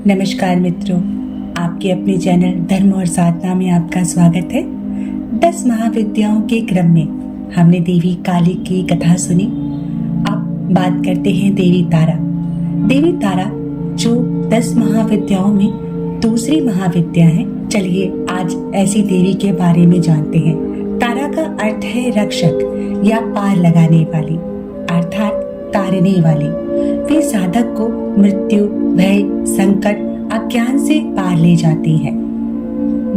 नमस्कार मित्रों, आपके अपने चैनल धर्म और साधना में आपका स्वागत है। 10 महाविद्याओं के क्रम में हमने देवी काली की कथा सुनी। अब बात करते हैं देवी तारा। देवी तारा जो 10 महाविद्याओं में दूसरी महाविद्या है। चलिए आज ऐसी देवी के बारे में जानते हैं। तारा का अर्थ है रक्षक या पार लगाने वाली, अर्थात तारने वाली। वे साधक को मृत्यु, भय, संकट, अज्ञान से पार ले जाती है।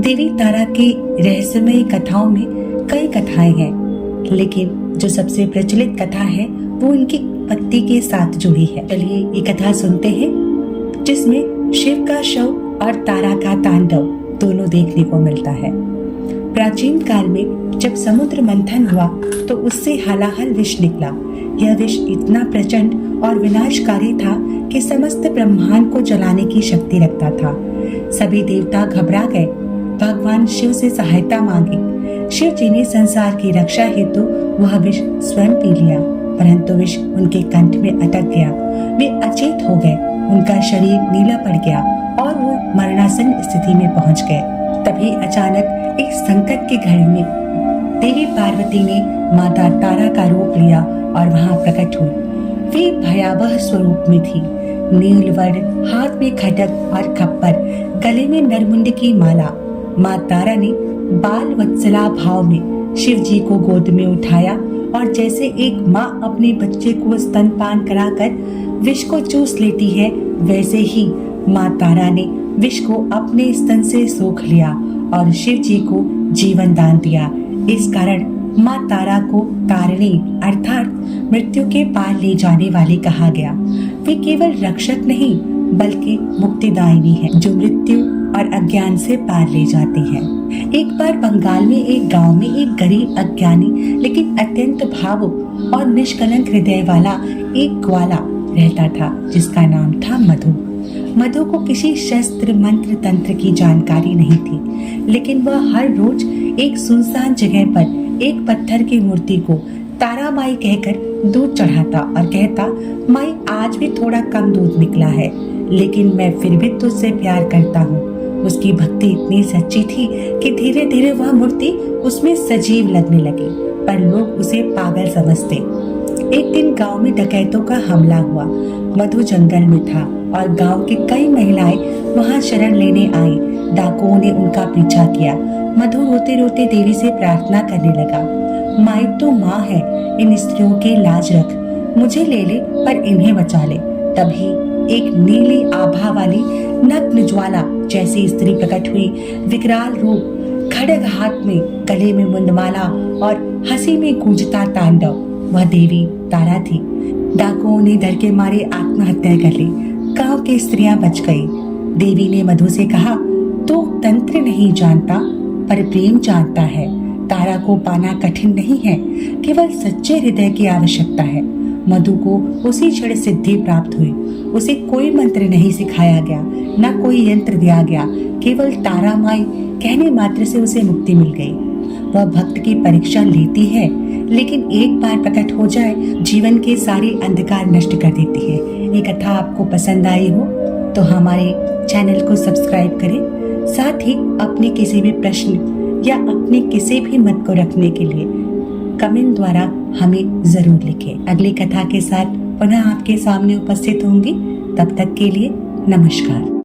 देवी तारा की रहस्यमयी कथाओं में कई कथाएं हैं, लेकिन जो सबसे प्रचलित कथा है वो उनकी पति के साथ जुड़ी है। चलिए ये कथा सुनते हैं, जिसमें शिव का शव और तारा का तांडव दोनों देखने को मिलता है। प्राचीन काल में जब समुद्र मंथन हुआ तो उससे हलाहल विष निकला। यह विष इतना प्रचंड और विनाशकारी था कि समस्त ब्रह्मांड को जलाने की शक्ति रखता था। सभी देवता घबरा गए, भगवान शिव से सहायता मांगी। शिव जी ने संसार की रक्षा हेतु वह विष स्वयं पी लिया, परंतु विष उनके कंठ में अटक गया। वे अचेत हो गए, उनका शरीर नीला पड़ गया और वो मरणासन स्थिति में पहुंच गए। तभी अचानक एक संकट की घड़ी में देवी पार्वती ने माता तारा का रूप लिया और वहां प्रकट हुई। वे भयावह स्वरूप में थी। नील वर्ण, हाथ में खड्ग और खप्पर, गले में नरमुंड की माला। माँ तारा ने बाल वत्सला भाव में शिव जी को गोद में उठाया और जैसे एक माँ अपने बच्चे को स्तनपान कराकर विष को चूस लेती है, वैसे ही माँ तारा ने विष को अपने स्तन से सोख लिया और शिव जी को जीवन दान दिया। इस कारण माँ तारा को तारिणी अर्थात मृत्यु के पार ले जाने वाली कहा गया। वे केवल रक्षक नहीं बल्कि मुक्तिदायिनी है, जो मृत्यु और अज्ञान से पार ले जाती है। एक बार बंगाल में एक गांव में एक गरीब, अज्ञानी लेकिन अत्यंत भावुक और निष्कलंक हृदय वाला एक ग्वाला रहता था, जिसका नाम था मधु। मधु को किसी शस्त्र, मंत्र, तंत्र की जानकारी नहीं थी, लेकिन वह हर रोज एक सुनसान जगह पर एक पत्थर की मूर्ति को तारा माई कहकर दूध चढ़ाता और कहता, माई आज भी थोड़ा कम दूध निकला है, लेकिन मैं फिर भी तुझसे प्यार करता हूँ। उसकी भक्ति इतनी सच्ची थी कि धीरे धीरे वह मूर्ति उसमें सजीव लगने लगी, पर लोग उसे पागल समझते। एक दिन गांव में डकैतों का हमला हुआ। मधु जंगल में था और गांव की कई महिलाएं वहां शरण लेने आई। डाकुओं ने उनका पीछा किया। मधु रोते रोते देवी से प्रार्थना करने लगा, माई तो माँ है, इन स्त्रियों की लाज रख, मुझे ले ले पर इन्हें बचा ले। तभी एक नीली आभा वाली नग्न ज्वाला जैसी स्त्री प्रकट हुई। विकराल रूप, खड्ग हाथ में, गले में मुंडमाला और हंसी में गूंजता तांडव, वह देवी तारा थी। डाकुओं ने डर के मारे आत्महत्या कर ली। गांव की स्त्रियां बच गई। देवी ने मधु से कहा, तू तंत्र नहीं जानता पर प्रेम जानता है। तारा को पाना कठिन नहीं है, केवल सच्चे हृदय की आवश्यकता है। मधु को उसी क्षण सिद्धि प्राप्त हुई। उसे कोई मंत्र नहीं सिखाया गया, न कोई यंत्र दिया गया, केवल तारा माई कहने मात्र से उसे मुक्ति मिल गई। वह भक्त की परीक्षा लेती है, लेकिन एक बार प्रकट हो जाए जीवन के सारे अंधकार नष्ट कर देती है। ये कथा आपको पसंद आई हो तो हमारे चैनल को सब्सक्राइब करें। साथ ही अपने किसी भी प्रश्न या अपने किसी भी मत को रखने के लिए कमेंट द्वारा हमें जरूर लिखें। अगली कथा के साथ पुनः आपके सामने उपस्थित होंगी। तब तक के लिए नमस्कार।